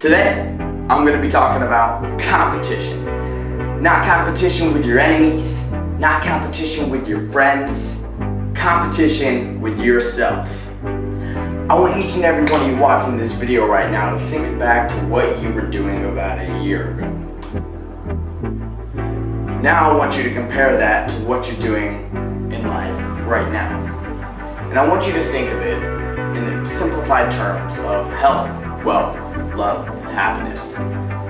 Today, I'm going to be talking about competition. Not competition with your enemies, not competition with your friends, competition with yourself. I want each and every one of you watching this video right now to think back to what you were doing about a year ago. Now I want you to compare that to what you're doing in life right now. And I want you to think of it in simplified terms of health, wealth, love, and happiness.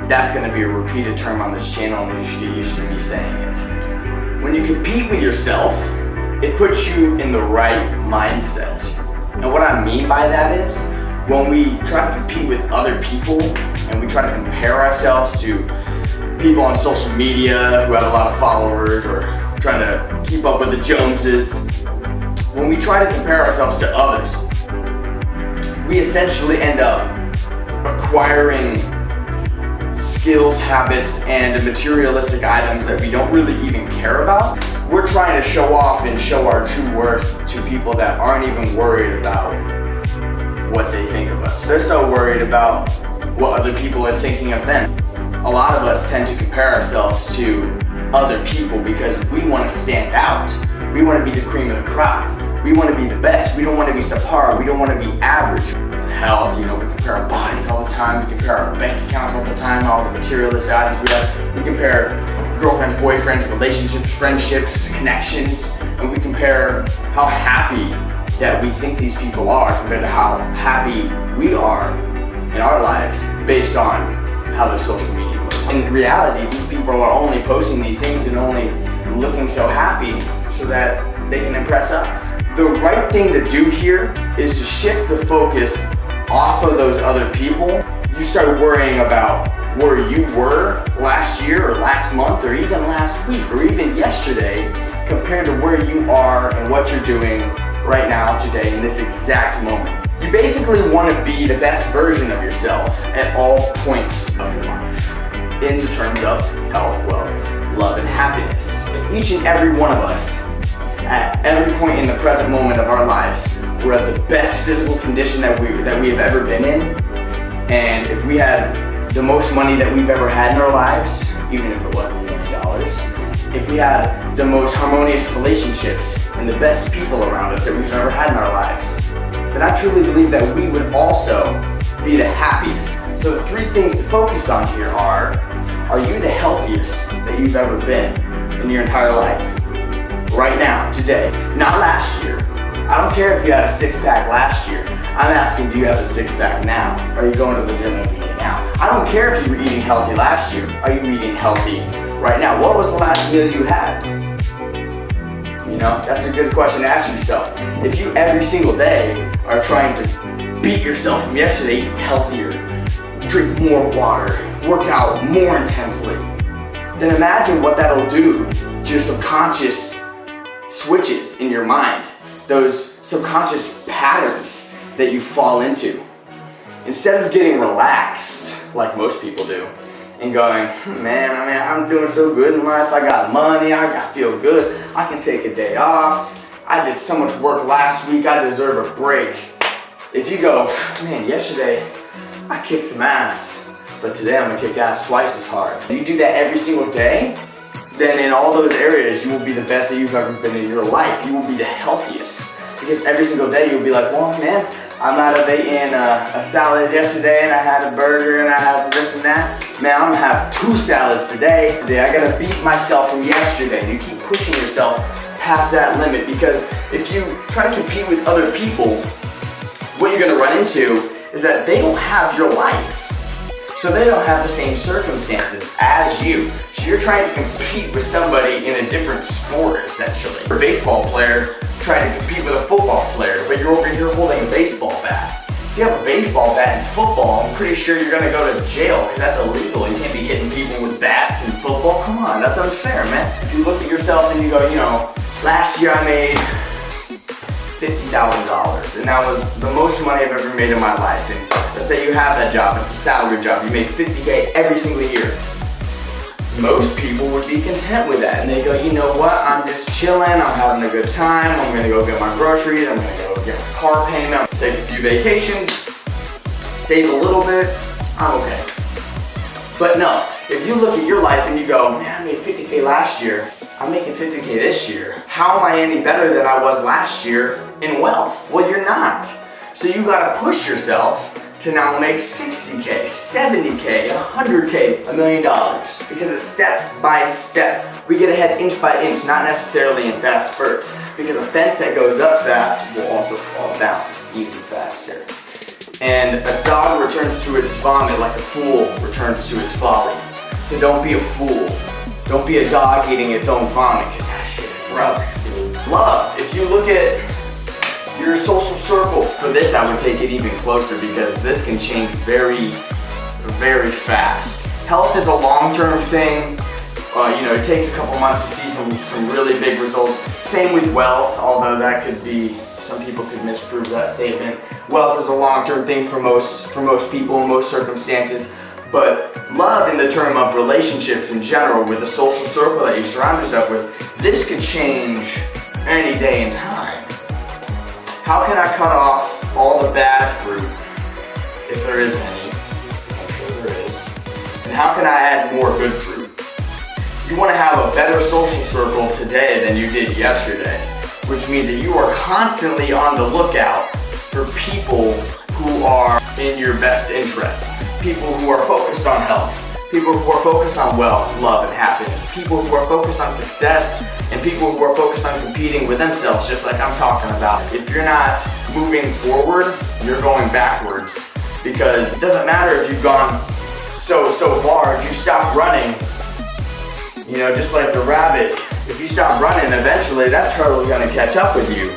That's going to be a repeated term on this channel, and you should get used to me saying it. When you compete with yourself, it puts you in the right mindset. And what I mean by that is, when we try to compete with other people and we try to compare ourselves to people on social media who have a lot of followers or trying to keep up with the Joneses, when we try to compare ourselves to others, we essentially end up acquiring skills, habits, and materialistic items that we don't really even care about. We're trying to show off and show our true worth to people that aren't even worried about what they think of us. They're so worried about what other people are thinking of them. A lot of us tend to compare ourselves to other people because we want to stand out. We want to be the cream of the crop. We want to be the best. We don't want to be subpar. We don't want to be average. Health, we compare our bodies all the time. We compare our bank accounts all the time, all the materialistic items we have. We compare girlfriends, boyfriends, relationships, friendships, connections, and we compare how happy that we think these people are compared to how happy we are in our lives based on how their social media looks. In reality, these people are only posting these things and only looking so happy so that they can impress us. The right thing to do here is to shift the focus off of those other people. You start worrying about where you were last year or last month or even last week or even yesterday compared to where you are and what you're doing right now, today, in this exact moment. You basically want to be the best version of yourself at all points of your life in terms of health, wealth, love, and happiness. Each and every one of us at every point in the present moment of our lives, we're at the best physical condition that we have ever been in. And if we had the most money that we've ever had in our lives, even if it wasn't $1 million, if we had the most harmonious relationships and the best people around us that we've ever had in our lives, then I truly believe that we would also be the happiest. So the three things to focus on here are you the healthiest that you've ever been in your entire life? Right now, today, not last year. I don't care if you had a six-pack last year. I'm asking, do you have a six-pack now? Are you going to the gym every day now? I don't care if you were eating healthy last year. Are you eating healthy right now? What was the last meal you had? That's a good question to ask yourself. If you every single day are trying to beat yourself from yesterday, eat healthier, drink more water, work out more intensely, then imagine what that'll do to your subconscious switches in your mind, those subconscious patterns that you fall into. Instead of getting relaxed like most people do and going, man, I'm doing so good in life, I got money, I feel good, I can take a day off, I did so much work last week, I deserve a break. If you go, man, yesterday I kicked some ass, but today I'm gonna kick ass twice as hard. And you do that every single day, then in all those areas you will be the best that you've ever been in your life. You will be the healthiest. Because every single day you'll be like, well, man, I might have eaten a salad yesterday and I had a burger and I had this and that. Man, I'm gonna have 2 salads today. I gotta beat myself from yesterday. And you keep pushing yourself past that limit, because if you try to compete with other people, what you're gonna run into is that they don't have your life. So they don't have the same circumstances as you. So you're trying to compete with somebody in a different sport, essentially. A baseball player trying to compete with a football player, but you're over here holding a baseball bat. If you have a baseball bat in football, I'm pretty sure you're gonna go to jail because that's illegal. You can't be hitting people with bats in football. Come on, that's unfair, man. If you look at yourself and you go, last year I made $50,000, and that was the most money I've ever made in my life. And let's say you have that job, it's a salary job, you make $50K every single year. Most people would be content with that, and they go, you know what, I'm just chilling, I'm having a good time, I'm gonna go get my groceries, I'm gonna go get my car payment, take a few vacations, save a little bit, I'm okay. But no, if you look at your life and you go, man, I made 50K last year, I'm making 50K this year. How am I any better than I was last year in wealth? Well, you're not. So you gotta push yourself to now make 60K, 70K, 100K, $1 million. Because it's step by step. We get ahead inch by inch, not necessarily in fast spurts. Because a fence that goes up fast will also fall down even faster. And a dog returns to its vomit like a fool returns to his folly. So don't be a fool. Don't be a dog eating its own vomit, because that shit is gross, dude. Love, if you look at your social circle, for this I would take it even closer because this can change very, very fast. Health is a long-term thing. It takes a couple months to see some really big results. Same with wealth, although that could be, some people could misprove that statement. Wealth is a long-term thing for most people in most circumstances. But love in the term of relationships in general, with the social circle that you surround yourself with, this could change any day in time. How can I cut off all the bad fruit, if there is any? I'm sure there is. And how can I add more good fruit? You want to have a better social circle today than you did yesterday, which means that you are constantly on the lookout for people who are in your best interest. People who are focused on health, people who are focused on wealth, love, and happiness, people who are focused on success, and people who are focused on competing with themselves, just like I'm talking about. If you're not moving forward, you're going backwards, because it doesn't matter if you've gone so far. If you stop running, just like the rabbit, if you stop running, eventually that turtle's gonna catch up with you.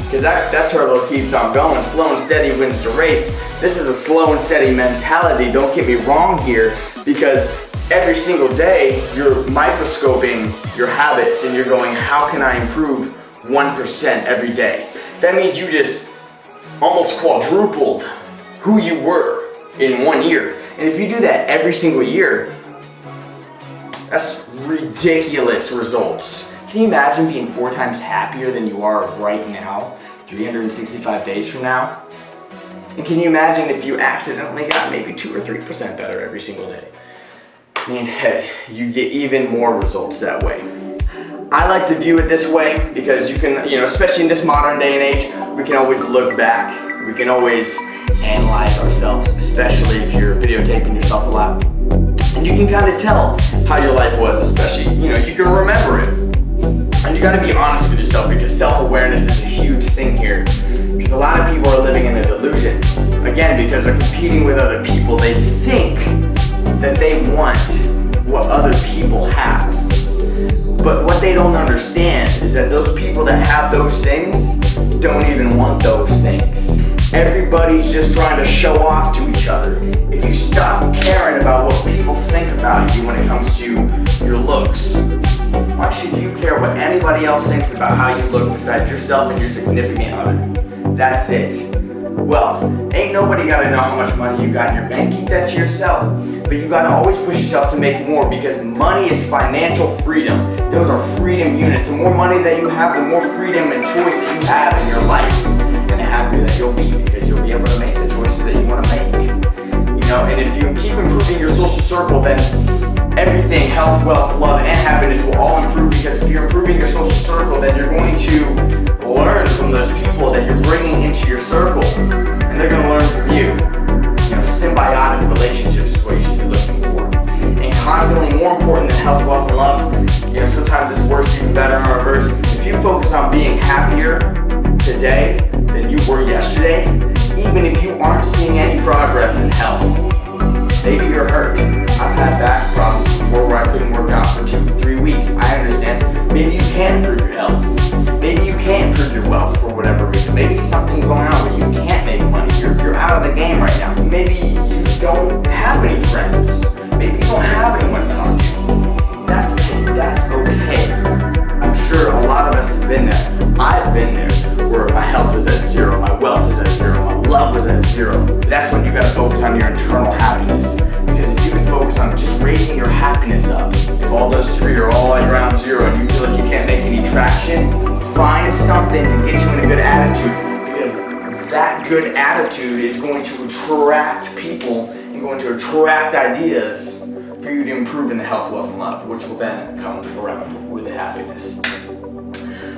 Because that turtle keeps on going. Slow and steady wins the race. This is a slow and steady mentality. Don't get me wrong here, because every single day you're microscoping your habits and you're going, how can I improve 1% every day? That means you just almost quadrupled who you were in 1 year. And if you do that every single year, that's ridiculous results. Can you imagine being 4 times happier than you are right now, 365 days from now? And can you imagine if you accidentally got maybe 2 or 3% better every single day? I mean, hey, you get even more results that way. I like to view it this way because you can, especially in this modern day and age, we can always look back. We can always analyze ourselves, especially if you're videotaping yourself a lot. And you can kind of tell how your life was, especially, you can remember it. And you gotta be honest with yourself, because self-awareness is a huge thing here. Because a lot of people are living in a delusion. Again, because they're competing with other people, they think that they want what other people have. But what they don't understand is that those people that have those things don't even want those things. Everybody's just trying to show off to each other. If you stop caring about what people think about you when it comes to your looks, why should you care what anybody else thinks about how you look besides yourself and your significant other? That's it. Wealth. Ain't nobody gotta know how much money you got in your bank. Keep that to yourself. But you gotta always push yourself to make more, because money is financial freedom. Those are freedom units. The more money that you have, the more freedom and choice that you have in your life. And the happier that you'll be, because you'll be able to make the choices that you want to make. And if you keep improving your social circle, then everything, health, wealth, love, and happiness will all improve, because if you're improving your social circle, then you're going to learn from those people that you're bringing into your circle, and they're going to learn from you. Symbiotic relationships is what you should be looking for. And constantly, more important than health, wealth, and love, sometimes it's worse, even better in reverse. If you focus on being happier today than you were yesterday, even if you aren't seeing any progress in health, maybe you're hurt. I've had back problems before where I couldn't work out for 2-3 weeks. I understand. Maybe you can't improve your health. Maybe you can't improve your wealth for whatever reason. Maybe something's going on where you can't make money. You're out of the game right now. Maybe you don't have any friends. Maybe you don't have anyone to talk to. That's okay. I'm sure a lot of us have been there. I've been there, where my health was at 0, my wealth was at 0, my love was at 0. That's when you gotta focus on your internal happiness. Because if you can focus on just raising your happiness up, if all those 3 are all around 0 and you feel like you can't make any traction, find something to get you in a good attitude. Because that good attitude is going to attract people and going to attract ideas for you to improve in the health, wealth, and love, which will then come around with the happiness.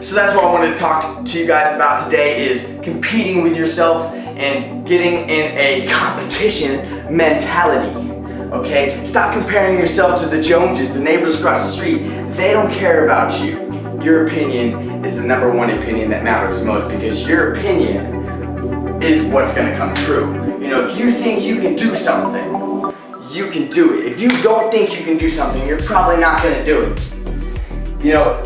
So that's what I wanted to talk to you guys about today, is competing with yourself and getting in a competition mentality. Okay? Stop comparing yourself to the Joneses, the neighbors across the street. They don't care about you. Your opinion is the number one opinion that matters most, because your opinion is what's going to come true. You know, if you think you can do something, you can do it. If you don't think you can do something, you're probably not going to do it. You know,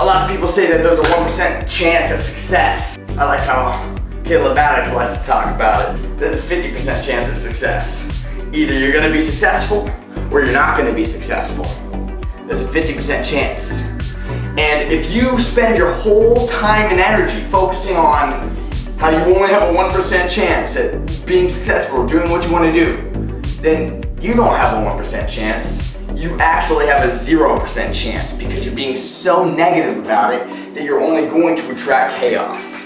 a lot of people say that there's a 1% chance of success. I like how Caleb Maddox likes to talk about it. There's a 50% chance of success. Either you're going to be successful or you're not going to be successful. There's a 50% chance. And if you spend your whole time and energy focusing on how you only have a 1% chance at being successful or doing what you want to do, then you don't have a 1% chance. You actually have a 0% chance, because you're being so negative about it that you're only going to attract chaos.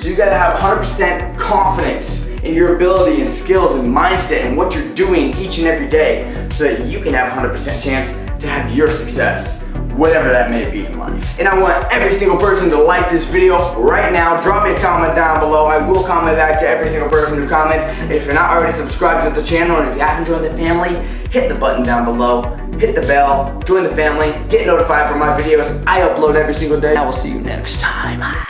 So you gotta have 100% confidence in your ability and skills and mindset and what you're doing each and every day, so that you can have 100% chance to have your success, whatever that may be in life. And I want every single person to like this video right now. Drop me a comment down below. I will comment back to every single person who comments. If you're not already subscribed to the channel, and if you haven't joined the family, hit the button down below, hit the bell, join the family, get notified for my videos. I upload every single day. I will see you next time.